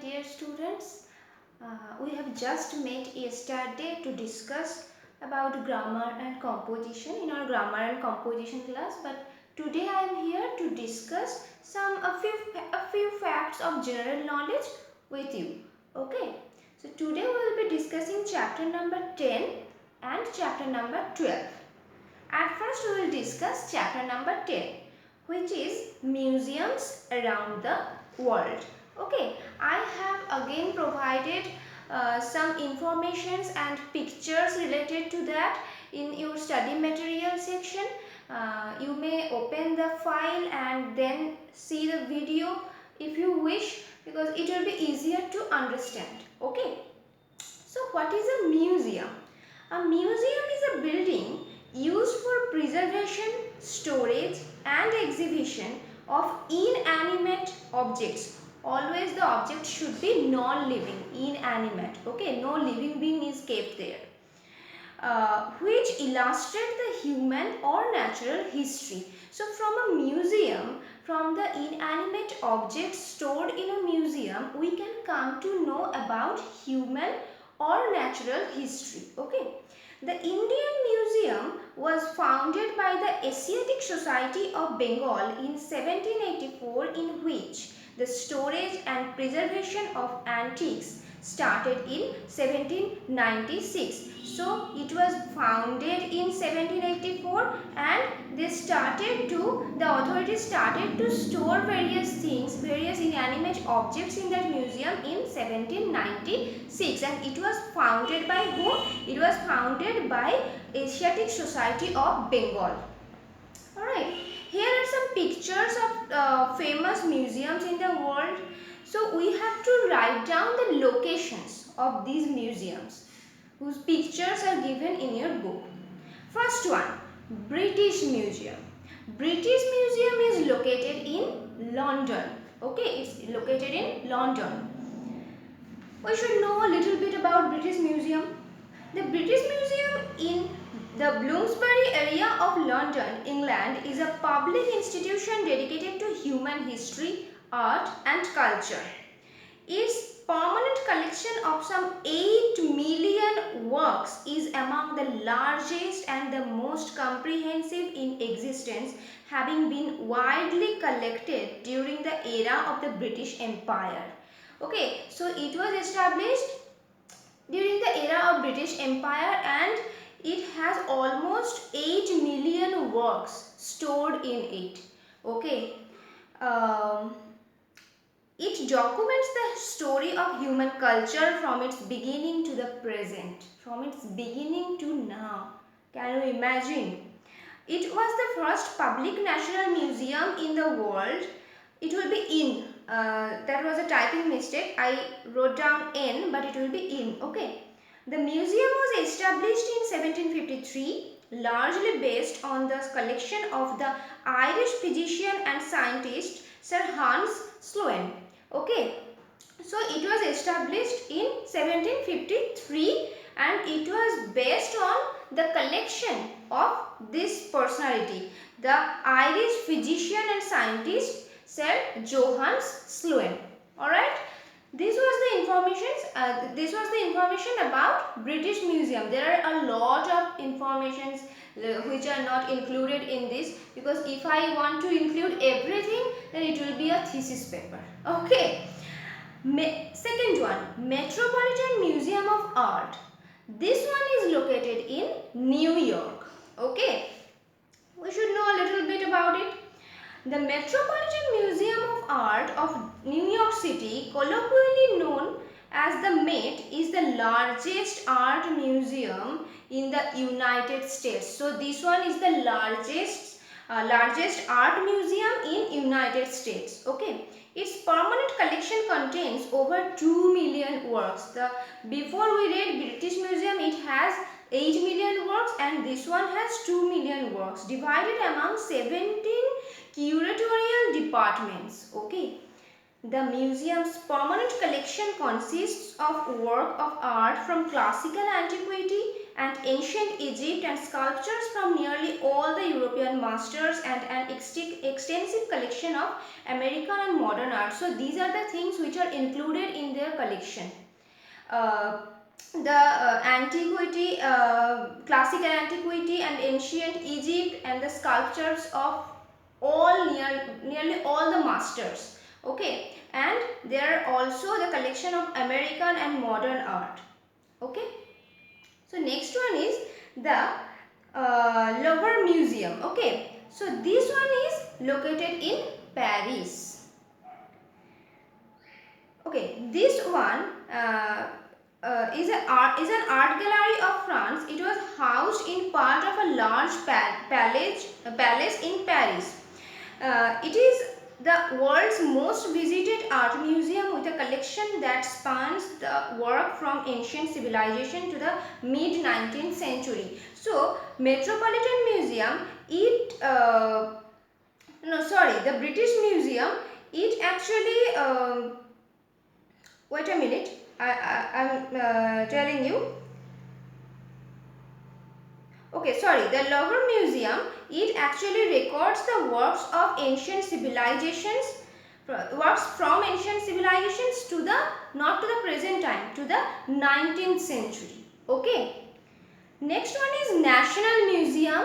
dear students. We have just met yesterday to discuss about grammar and composition in our grammar and composition class. But today I am here to discuss a few facts of general knowledge with you. Okay. So today we will be discussing chapter number 10 and chapter number 12. At first we will discuss chapter number 10, which is museums around the world. Okay, I have again provided some informations and pictures related to that in your study material section. You may open the file and then see the video if you wish, because it will be easier to understand. Okay, so what is a museum? A museum is a building used for preservation, storage and exhibition of inanimate objects. Always the object should be non-living, inanimate. Okay, no living being is kept there. Which illustrate the human or natural history. So from a museum, from the inanimate objects stored in a museum, we can come to know about human or natural history. Okay. The Indian Museum was founded by the Asiatic Society of Bengal in 1784, in which the storage and preservation of antiques started in 1796. So it was founded in 1784 and the authorities started to store various things, various inanimate objects in that museum in 1796, and it was founded by whom? It was founded by Asiatic Society of Bengal. Alright, here are some pictures of famous museums in the world. So we have to write down the locations of these museums whose pictures are given in your book. First one, British Museum. British Museum is located in London. Okay, it's located in London. We should know a little bit about British Museum. The British Museum in the Bloomsbury area of London, England, is a public institution dedicated to human history, art and culture. Its permanent collection of some 8 million works is among the largest and the most comprehensive in existence, having been widely collected during the era of the British Empire. Okay, so it was established during the era of British Empire and it has almost 8 million works stored in it. Okay. It documents the story of human culture from its beginning to the present, from its beginning to now. Can you imagine? It was the first public national museum in the world. It will be in. That was a typing mistake. I wrote down N, but it will be in. Okay. The museum was established in 1753, largely based on the collection of the Irish physician and scientist Sir Hans Sloane. Okay, so it was established in 1753 and it was based on the collection of this personality, the Irish physician and scientist Sir Johannes Sloane. Alright, this was the information about British Museum. There are a lot of informations which are not included in this, because if I want to include everything, then it will be a thesis paper. Okay. Second one, Metropolitan Museum of Art. This one is located in New York. Okay. We should know a little bit about it. The Metropolitan Museum of Art of New York City, colloquially known as the Met, is the largest art museum in the United States. So this one is the largest art museum in United States. Okay. Its permanent collection contains over 2 million works. Before we read British Museum, it has 8 million works and this one has 2 million works divided among 17 curatorial departments. Okay. The museum's permanent collection consists of work of art from classical antiquity and ancient Egypt and sculptures from nearly all the European masters and an extensive collection of American and modern art. So these are the things which are included in their collection. The antiquity, classical antiquity and ancient Egypt and the sculptures of nearly all the masters. Okay, and there are also the collection of American and modern art. Okay, so next one is the Louvre Museum. Okay, so this one is located in Paris. Okay, this one is an art gallery of France. It was housed in part of a large palace in Paris. It is the world's most visited art museum with a collection that spans the work from ancient civilization to the mid 19th century. So, Metropolitan Museum, the British Museum, it actually, wait a minute, I'm telling you. Okay, sorry, the Louvre Museum, it actually records the works of ancient civilizations, works from ancient civilizations to the, not to the present time, to the 19th century. Okay. Next one is National Museum,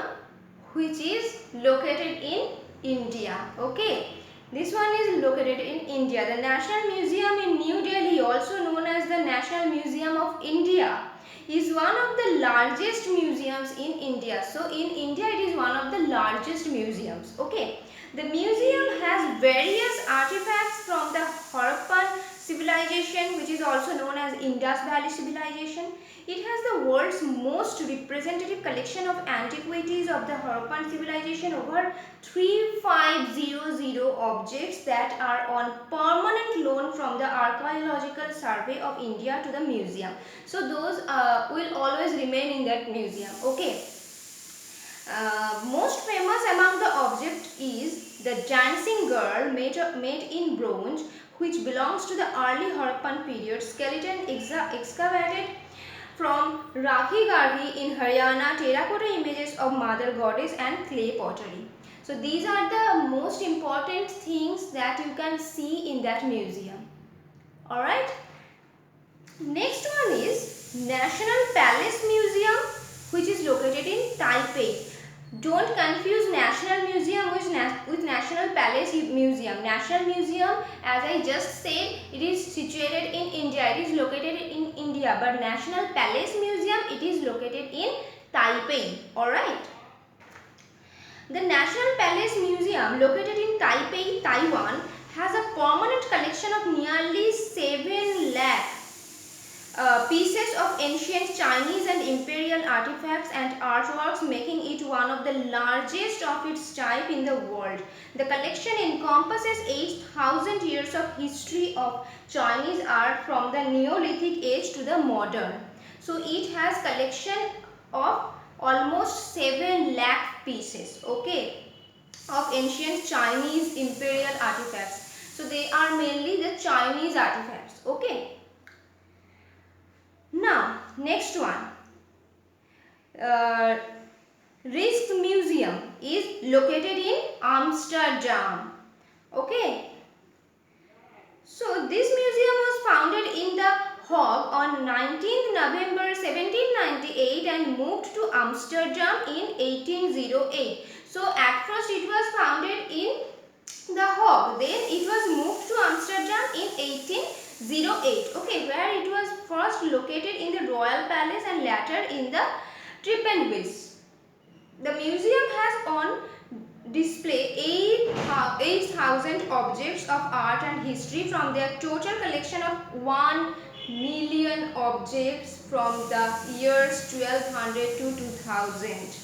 which is located in India. Okay. This one is located in India. The National Museum in New Delhi, also known as the National Museum of India, is one of the largest museums in India. So in India it is one of the largest museums. Okay. The museum has various artifacts from the Harappan civilization, which is also known as Indus Valley civilization. It has the world's most representative collection of antiquities of the Harappan civilization, over 3500 objects that are on permanent loan from the Archaeological Survey of India to the museum. So those will always remain in that museum. Okay. Most famous among the objects is the dancing girl made in bronze, which belongs to the early Harappan period, skeleton excavated from Rakhi Garhi in Haryana, terracotta images of Mother Goddess and clay pottery. So these are the most important things that you can see in that museum. Alright. Next one is National Palace Museum, which is located in Taipei. Don't confuse National Museum with National Palace Museum. National Museum, as I just said, it is situated in India. It is located in India. But National Palace Museum, it is located in Taipei. Alright. The National Palace Museum, located in Taipei, Taiwan, has a permanent collection of nearly 7 lakh pieces of ancient Chinese and imperial artifacts and artworks, making it one of the largest of its type in the world. The collection encompasses 8,000 years of history of Chinese art from the Neolithic age to the modern. So it has collection of almost 7 lakh pieces, okay, of ancient Chinese imperial artifacts. So they are mainly the Chinese artifacts, okay. Now, next one, Rijksmuseum is located in Amsterdam. Okay. So, this museum was founded in The Hague on 19th November 1798 and moved to Amsterdam in 1808. So, at first it was founded in The Hague, then it was moved to Amsterdam in 1808, okay, where it was first located in the Royal Palace and later in the Trippenhuis. The museum has on display 8,000 objects of art and history from their total collection of 1 million objects from the years 1200 to 2000,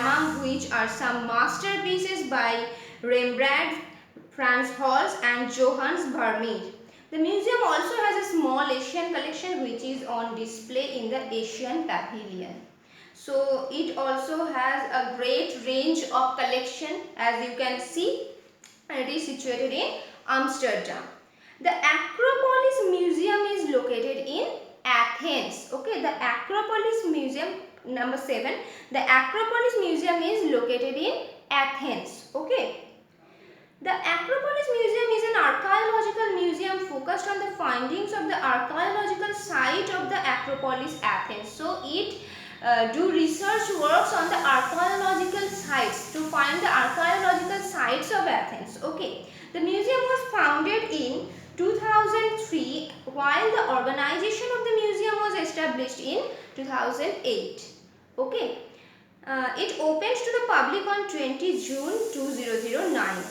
among which are some masterpieces by Rembrandt, Frans Hals and Johannes Vermeer. The museum also has a small Asian collection which is on display in the Asian Pavilion. So it also has a great range of collection, as you can see, and it is situated in Amsterdam. The Acropolis Museum is located in Athens. Okay, the Acropolis Museum number 7, the Acropolis Museum is located in Athens. Okay. The Acropolis Museum is an archaeological museum focused on the findings of the archaeological site of the Acropolis, Athens. So it do research works on the archaeological sites to find the archaeological sites of Athens. Okay. The museum was founded in 2003 while the organization of the museum was established in 2008. Okay. It opened to the public on 20 June 2009.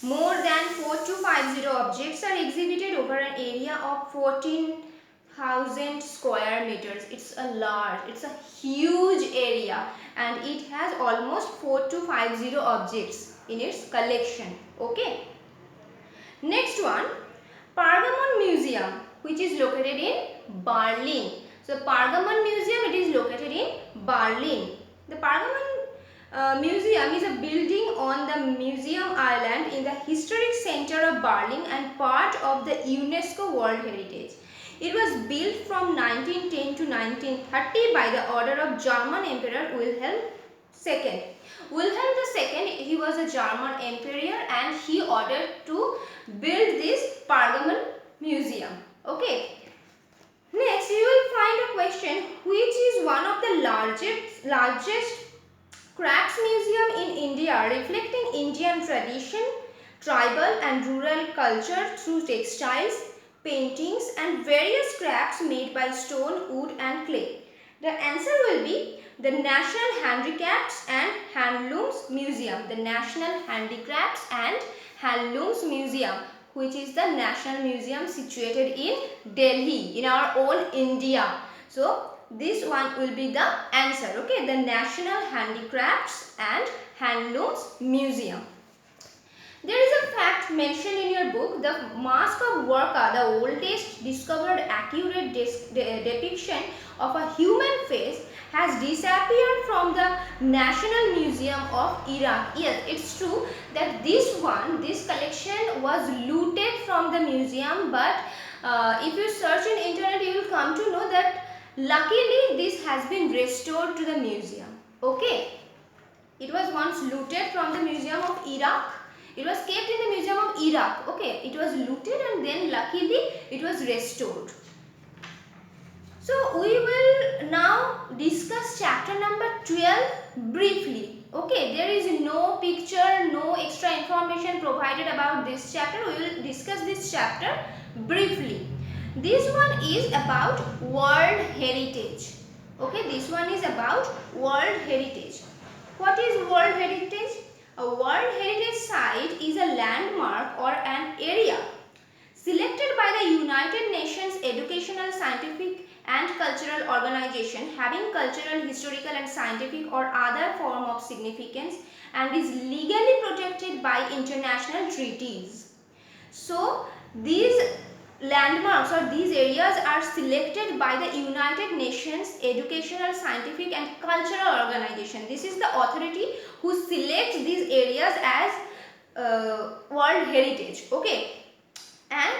More than 4250 objects are exhibited over an area of 14,000 square meters. It's a huge area, and it has almost 4250 objects in its collection. Okay. Next one, Pergamon Museum, which is located in Berlin. So Pergamon Museum, it is located in Berlin. The Pergamon Museum is a building on the Museum Island in the historic center of Berlin and part of the UNESCO World Heritage. It was built from 1910 to 1930 by the order of German Emperor Wilhelm II. Wilhelm II, he was a German emperor, and he ordered to build this Pergamon Museum. Okay. Next, you will find a question, which is one of the largest crafts museum in India, reflecting Indian tradition, tribal and rural culture through textiles, paintings and various crafts made by stone, wood and clay. The answer will be the National Handicrafts and Handlooms Museum. The National Handicrafts and Handlooms Museum, which is the national museum situated in Delhi, in our own India. So this one will be the answer. Okay, the National Handicrafts and Handlooms Museum. There is a fact mentioned in your book, the mask of Worka, the oldest discovered accurate depiction of a human face, has disappeared from the National Museum of Iraq. Yes, it's true that this collection was looted from the museum, but if you search in internet, you will come to know that luckily this has been restored to the museum. Okay, it was once looted from the Museum of Iraq. It was kept in the Museum of Iraq. Okay, it was looted and then luckily it was restored. So we will now discuss chapter number 12 briefly. Okay, there is no picture, no extra information provided about this chapter. We will discuss this chapter briefly. This one is about World Heritage. Okay, this one is about World Heritage. What is World Heritage? A World Heritage Site is a landmark or an area selected by the United Nations Educational, Scientific and Cultural Organization having cultural, historical and scientific or other form of significance and is legally protected by international treaties. So these landmarks or these areas are selected by the United Nations Educational, Scientific and Cultural Organization. This is the authority who selects these areas as World Heritage. Okay, and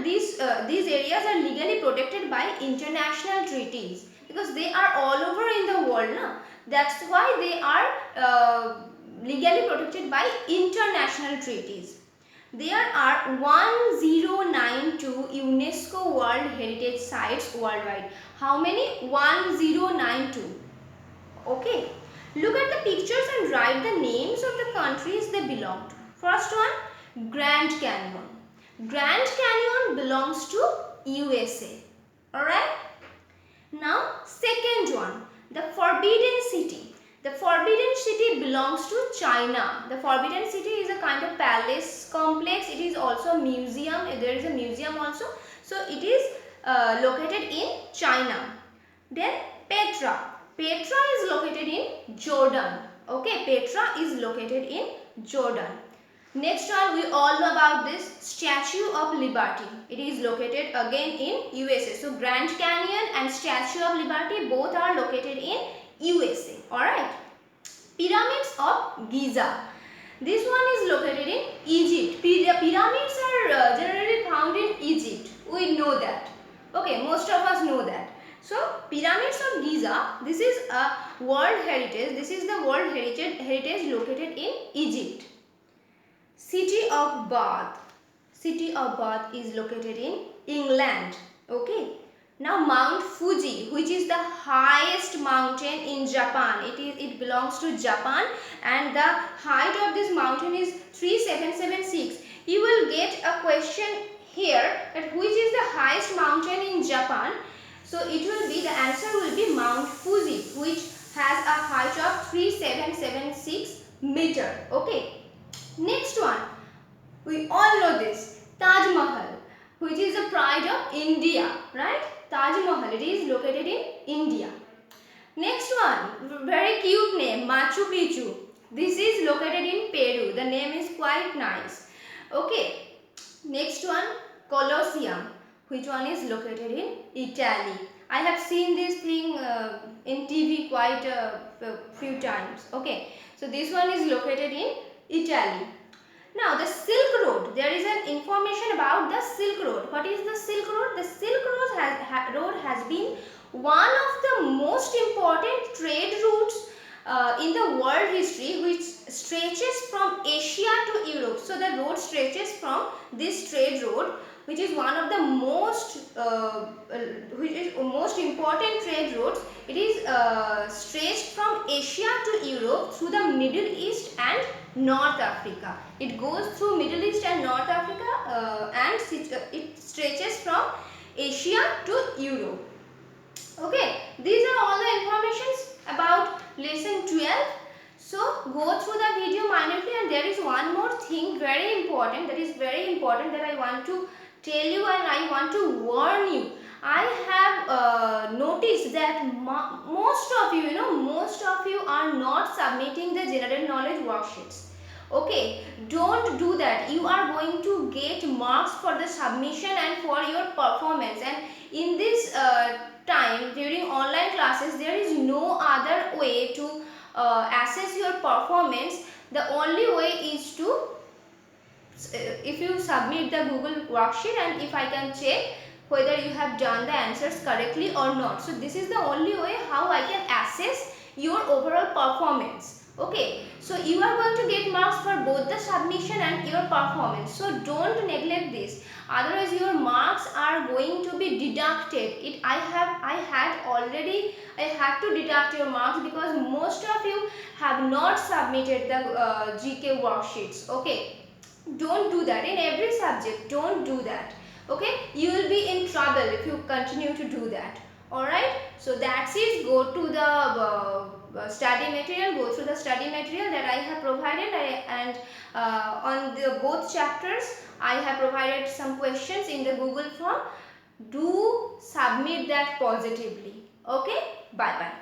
these areas are legally protected by international treaties because they are all over in the world. No? That's why they are legally protected by international treaties. There are 1092 UNESCO World Heritage Sites worldwide. How many? 1092. Okay. Look at the pictures and write the names of the countries they belong to. First one, Grand Canyon. Grand Canyon belongs to USA. Alright. Now, second one, the Forbidden City. The Forbidden City belongs to China. The Forbidden City is a kind of palace complex. It is also a museum. There is a museum also. So it is located in China. Then Petra. Petra is located in Jordan. Okay, Petra is located in Jordan. Next one, we all know about this Statue of Liberty. It is located again in USA. So Grand Canyon and Statue of Liberty both are located in USA. Alright. Pyramids of Giza. This one is located in Egypt. Pyramids are generally found in Egypt. We know that. Okay, most of us know that. So World Heritage. This is the World Heritage located in Egypt. City of Bath. City of Bath is located in England. Okay. Now Mount Fuji, which is the highest mountain in Japan. It belongs to Japan, and the height of this mountain is 3776. You will get a question here that which is the highest mountain in Japan. So it will be, the answer will be Mount Fuji, which has a height of 3776 meter. Okay. Next one, we all know this, Taj Mahal, which is the pride of India, right? Taj Mahal, it is located in India. Next one, very cute name, Machu Picchu. This is located in Peru. The name is quite nice. Okay. Next one, Colosseum, which one is located in Italy. I have seen this thing in TV quite a few times. Okay. So this one is located in Italy. Now the Silk Road, there is an information about the Silk Road. What is the Silk Road? The Silk Road has been one of the most important trade routes in the world history, which stretches from Asia to Europe. So the road stretches from this trade road, which is one of the most important trade routes. It is stretched from Asia to Europe through the Middle East and North Africa. It goes through Middle East and North Africa and it stretches from Asia to Europe. Okay, these are all the informations about lesson 12. So go through the video minutely, and there is one more thing very important, that I want to tell you and I want to warn you. I have noticed that most of you are not submitting the general knowledge worksheets. Okay, don't do that. You are going to get marks for the submission and for your performance, and in this time during online classes there is no other way to assess your performance. The only way is to if you submit the Google worksheet, and if I can check whether you have done the answers correctly or not. So this is the only way how I can assess your overall performance. Okay, so you are going to get marks for both the submission and your performance. So don't neglect this. Otherwise your marks are going to be deducted. I had to deduct your marks because most of you have not submitted the GK worksheets. Okay, don't do that in every subject. Don't do that. Okay, you will be in trouble if you continue to do that. Alright, so that's it. Go to the study material, go through the study material that I have provided, and on the both chapters I have provided some questions in the Google form. Do submit that positively. Okay, bye bye.